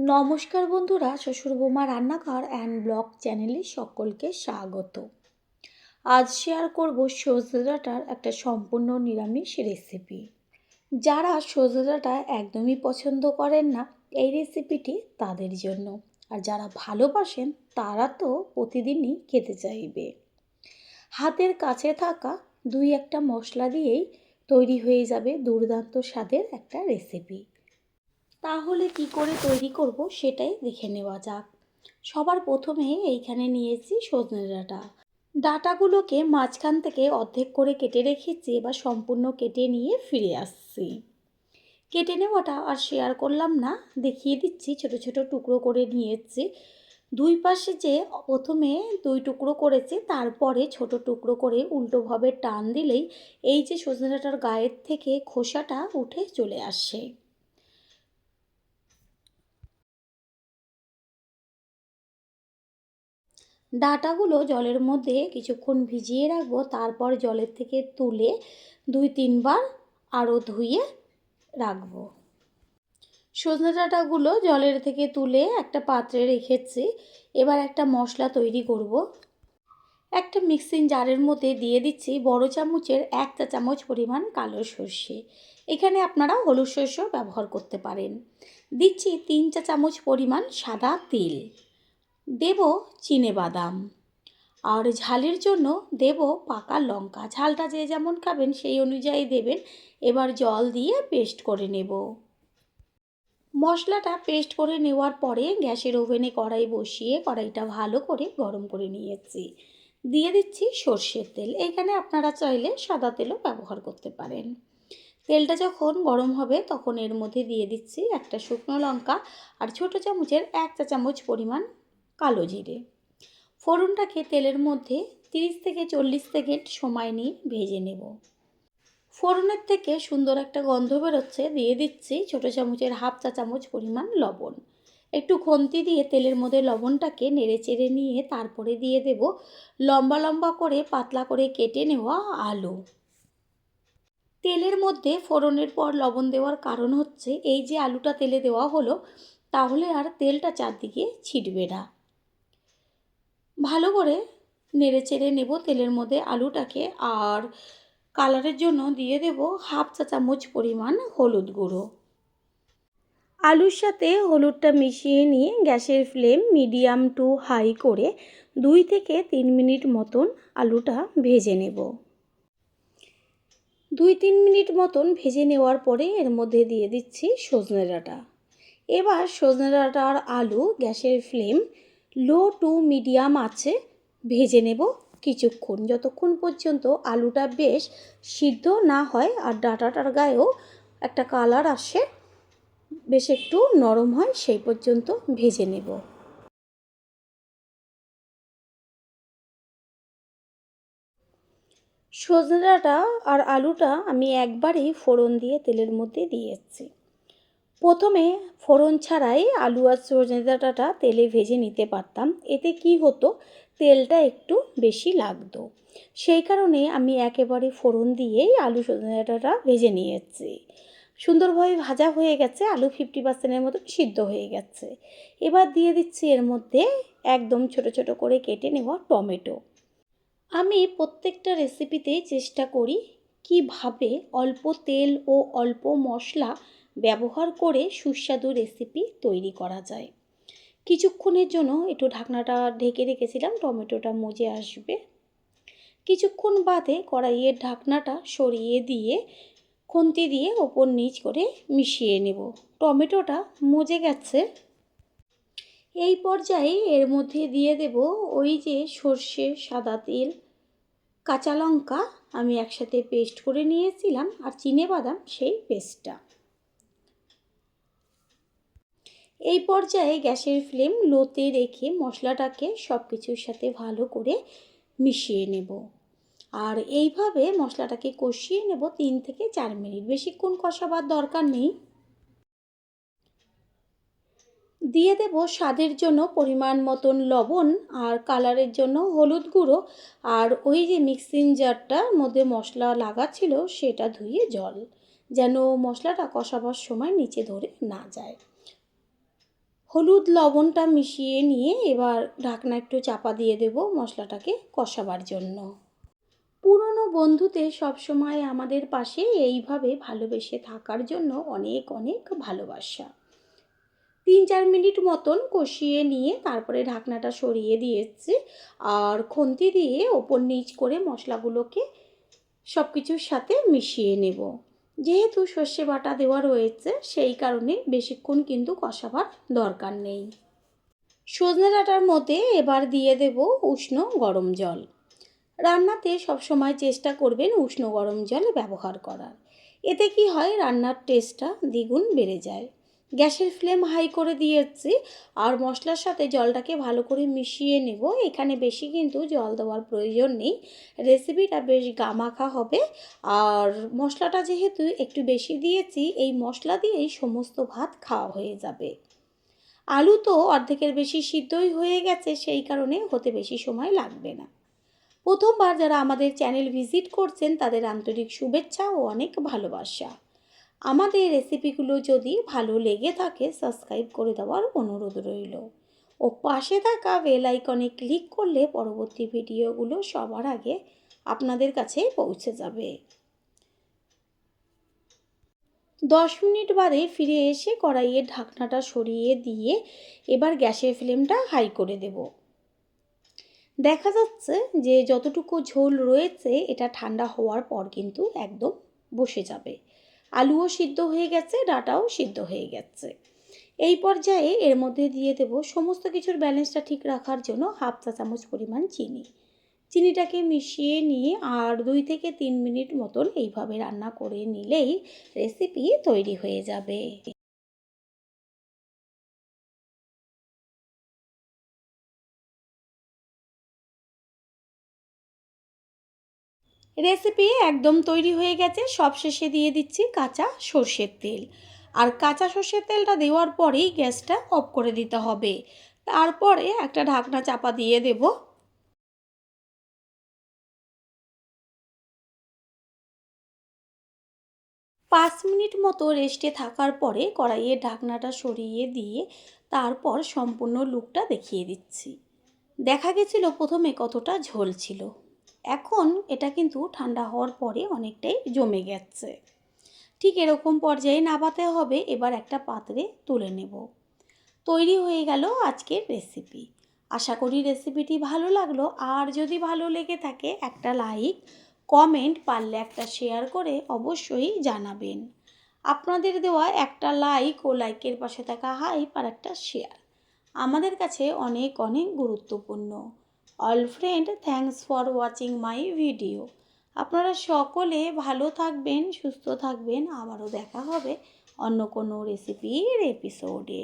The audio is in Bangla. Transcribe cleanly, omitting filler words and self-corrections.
নমস্কার বন্ধুরা, শ্বশুর বৌমা রান্নাঘর অ্যান্ড ব্লগ চ্যানেলে সকলকে স্বাগত। আজ শেয়ার করব সজনে ডাঁটার একটা সম্পূর্ণ নিরামিষ রেসিপি। যারা সজনে ডাঁটা একদমই পছন্দ করেন না, এই রেসিপিটি তাদের জন্য। আর যারা ভালোবাসেন তারা তো প্রতিদিনই খেতে চাইবে। হাতের কাছে থাকা দুই একটা মশলা দিয়েই তৈরি হয়ে যাবে দুর্দান্ত স্বাদের একটা রেসিপি। তাহলে কি করে তৈরি করব সেটাই দেখে নেওয়া যাক। সবার প্রথমে এইখানে নিয়েছি সজনে ডাঁটা। ডাঁটাগুলোকে মাঝখান থেকে অর্ধেক করে কেটে রেখেছি, এবার সম্পূর্ণ কেটে নিয়ে ফিরে আসছি। কেটে নেওয়াটা আর শেয়ার করলাম না, দেখিয়ে দিচ্ছি। ছোট ছোট টুকরো করে নিয়েছি। দুই পাশে যে প্রথমে দুই টুকরো করেছি, তারপরে ছোট টুকরো করে উল্টোভাবে টান দিলেই এই যে সজনে ডাঁটার গায়ের থেকে খোসাটা উঠে চলে আসে। ডাঁটাগুলো জলের মধ্যে কিছুক্ষণ ভিজিয়ে রাখবো, তারপর জলের থেকে তুলে 2-3 বার আরও ধুয়ে রাখবো। সজনে ডাঁটাগুলো জলের থেকে তুলে একটা পাত্রে রেখেছি। এবার একটা মশলা তৈরি করব। একটা মিক্সিং জারের মধ্যে দিয়ে দিচ্ছি বড় চামচের 1 চা চামচ পরিমাণ কালো সর্ষে। এখানে আপনারা হলুদ সর্ষেও ব্যবহার করতে পারেন। দিচ্ছি 3 চা চামচ পরিমাণ সাদা তিল। দেব চিনেবাদাম, আর ঝালের জন্য দেব পাকা লঙ্কা। ঝালটা যে যেমন খাবেন সেই অনুযায়ী দেবেন। এবার জল দিয়ে পেস্ট করে নেব। মশলাটা পেস্ট করে নেওয়ার পরে গ্যাসের ওভেনে কড়াই বসিয়ে কড়াইটা ভালো করে গরম করে নিয়েছি। দিয়ে দিচ্ছি সর্ষের তেল। এখানে আপনারা চাইলে সাদা তেলও ব্যবহার করতে পারেন। তেলটা যখন গরম হবে তখন এর মধ্যে দিয়ে দিচ্ছি একটা শুকনো লঙ্কা আর ছোটো চামচের 1 চা চামচ পরিমাণ কালো জিরে। ফোড়নটাকে তেলের মধ্যে 30 থেকে 40 সেকেন্ড সময় নিয়ে ভেজে নেব। ফোড়নের থেকে সুন্দর একটা গন্ধ বেরোচ্ছে। দিয়ে দিচ্ছি ছোটো চামচের 1/2 চা চামচ পরিমাণ লবণ। একটু খুন্তি দিয়ে তেলের মধ্যে লবণটাকে নেড়ে চেড়ে নিয়ে তারপরে দিয়ে দেব লম্বা লম্বা করে পাতলা করে কেটে নেওয়া আলু। তেলের মধ্যে ফোড়নের পর লবণ দেওয়ার কারণ হচ্ছে এই যে আলুটা তেলে দেওয়া হলো, তাহলে আর তেলটা চারদিকে ছিটবে না। ভালো করে নেড়ে চেড়ে নেব তেলের মধ্যে আলুটাকে। আর কালারের জন্য দিয়ে দেব 1/2 চা চামচ পরিমাণ হলুদ গুঁড়ো। আলুর সাথে হলুদটা মিশিয়ে নিয়ে গ্যাসের ফ্লেম মিডিয়াম টু হাই করে 2 থেকে 3 মিনিট মতন আলুটা ভেজে নেব। 2-3 মিনিট মতন ভেজে নেওয়ার পরে এর মধ্যে দিয়ে দিচ্ছি সজনে ডাঁটা। এবার সজনে ডাঁটা আর আলু গ্যাসের ফ্লেম লো টু মিডিয়াম আছে ভেজে নেব কিছুক্ষণ, যতক্ষণ পর্যন্ত আলুটা বেশ সিদ্ধ না হয় আর ডাঁটাটার গায়েও একটা কালার আসে, বেশ একটু নরম হয়, সেই পর্যন্ত ভেজে নেব। সজনে ডাঁটা আর আলুটা আমি একবারেই ফোড়ন দিয়ে তেলের মধ্যে দিয়েছি। প্রথমে ফোড়ন ছাড়াই আলু আর সজনে ডাঁটাটা তেলে ভেজে নিতে পারতাম, এতে কি হতো তেলটা একটু বেশি লাগতো। সেই কারণে আমি একেবারে ফোড়ন দিয়েই আলু সজনে ডাঁটাটা ভেজে নিয়েছি। সুন্দরভাবে ভাজা হয়ে গেছে, আলু 50%-এর মতো সিদ্ধ হয়ে গেছে। এবার দিয়ে দিচ্ছি এর মধ্যে একদম ছোট ছোট করে কেটে নেওয়া টমেটো। আমি প্রত্যেকটা রেসিপিতেই চেষ্টা করি কিভাবে অল্প তেল ও অল্প মশলা ব্যবহার করে সুস্বাদু রেসিপি তৈরি করা যায়। কিছুক্ষণের জন্য একটু ঢাকনাটা ঢেকে রেখেছিলাম, টমেটোটা মজে আসবে। কিছুক্ষণ বাদে কড়াইয়ের ঢাকনাটা সরিয়ে দিয়ে খুন্তি দিয়ে ওপর নিচ করে মিশিয়ে নেব। টমেটোটা মজে গেছে। এই পর্যায়ে এর মধ্যে দিয়ে দেব ওই যে সর্ষে, সাদা তেল, কাঁচা লঙ্কা আমি একসাথে পেস্ট করে নিয়েছিলাম আর চিনেবাদাম সেই পেস্টটা। এই পর্যায়ে গ্যাসের ফ্লেম লোতে রেখে মশলাটাকে সব কিছুর সাথে ভালো করে মিশিয়ে নেব। আর এইভাবে মশলাটাকে কষিয়ে নেব 3 থেকে 4 মিনিট, বেশিক্ষণ কষাবার দরকার নেই। দিয়ে দেব স্বাদের জন্য পরিমাণ মতন লবণ আর কালারের জন্য হলুদ গুঁড়ো, আর ওই যে মিক্সিং জারটার মধ্যে মশলা লাগা ছিল সেটা ধুয়ে জল, যেন মশলাটা কষাবার সময় নিচে ধরে না যায়। হলুদ লবণটা মিশিয়ে নিয়ে এবার ঢাকনা একটু চাপা দিয়ে দেব মশলাটাকে কষাবার জন্য। পুরনো বন্ধুদের সবসময় আমাদের পাশে এইভাবে ভালোবেসে থাকার জন্য অনেক অনেক ভালোবাসা। 3-4 মিনিট মতন কষিয়ে নিয়ে তারপরে ঢাকনাটা সরিয়ে দিয়েছি, আর খুন্তি দিয়ে ওপর নিচ করে মশলাগুলোকে সব কিছুর সাথে মিশিয়ে নেব। যেহেতু সর্ষে বাটা দেওয়া রয়েছে সেই কারণে বেশিক্ষণ কিন্তু কষাবার দরকার নেই। সজনে ডাঁটার মধ্যে এবার দিয়ে দেব উষ্ণ গরম জল। রান্নাতে সবসময় চেষ্টা করবেন উষ্ণ গরম জল ব্যবহার করার। এতে কি হয়, রান্নার টেস্টটা দ্বিগুণ বেড়ে যায়। গ্যাসের ফ্লেম হাই করে দিয়েছি, আর মশলার সাথে জলটাকে ভালো করে মিশিয়ে নেব। এখানে বেশি কিন্তু জল দেওয়ার প্রয়োজন নেই, রেসিপিটা বেশ গামাখা হবে। আর মশলাটা যেহেতু একটু বেশি দিয়েছি, এই মশলা দিয়েই সমস্ত ভাত খাওয়া হয়ে যাবে। আলু তো অর্ধেকের বেশি সিদ্ধই হয়ে গেছে, সেই কারণে হতে বেশি সময় লাগবে না। প্রথমবার যারা আমাদের চ্যানেল ভিজিট করছেন তাদের আন্তরিক শুভেচ্ছা ও অনেক ভালোবাসা। আমাদের রেসিপিগুলো যদি ভালো লেগে থাকে সাবস্ক্রাইব করে দেওয়ার অনুরোধ রইল, ও পাশে থাকা বেল আইকনে ক্লিক করলে পরবর্তী ভিডিওগুলো সবার আগে আপনাদের কাছে পৌঁছে যাবে। 10 মিনিট বাদে ফিরে এসে কড়াইয়ের ঢাকনাটা সরিয়ে দিয়ে এবার গ্যাসের ফ্লেমটা হাই করে দেব। দেখা যাচ্ছে যে যতটুকু ঝোল রয়েছে এটা ঠান্ডা হওয়ার পর কিন্তু একদম বসে যাবে। আলুও সিদ্ধ হয়ে গেছে, ডাঁটাও সিদ্ধ হয়ে গেছে। এই পর্যায়ে এর মধ্যে দিয়ে দেব সমস্ত কিছুর ব্যালেন্সটা ঠিক রাখার জন্য 1/2 চা চামচ পরিমাণ চিনি। চিনিটাকে মিশিয়ে নিয়ে আর 2 থেকে 3 মিনিট মতন এইভাবে রান্না করে নিলেই রেসিপি তৈরি হয়ে যাবে। রেসিপি একদম তৈরি হয়ে গেছে। সবশেষে দিয়ে দিচ্ছি কাঁচা সর্ষের তেল। আর কাঁচা সর্ষের তেলটা দেওয়ার পরেই গ্যাসটা অফ করে দিতে হবে। তারপরে একটা ঢাকনা চাপা দিয়ে দেব। 5 মিনিট মতো রেস্টে থাকার পরে কড়াইয়ের ঢাকনাটা সরিয়ে দিয়ে তারপর সম্পূর্ণ লুকটা দেখিয়ে দিচ্ছি। দেখা গেছিল প্রথমে কতটা ঝোল ছিল, এখন এটা কিন্তু ঠান্ডা হওয়ার পরে অনেকটাই জমে গেছে। ঠিক এরকম পর্যায়ে নামাতে হবে। এবার একটা পাত্রে তুলে নেব। তৈরি হয়ে গেল আজকের রেসিপি। আশা করি রেসিপিটি ভালো লাগলো, আর যদি ভালো লেগে থাকে একটা লাইক, কমেন্ট, পারলে একটা শেয়ার করে অবশ্যই জানাবেন। আপনাদের দেওয়া একটা লাইক ও লাইকের পাশে থাকা হাইপ আর একটা শেয়ার আমাদের কাছে অনেক অনেক গুরুত্বপূর্ণ। All friend, thanks for watching my video. আপনারা সকলে ভালো থাকবেন, সুস্থ থাকবেন। আবারও দেখা হবে অন্য কোনো রেসিপির এপিসোডে।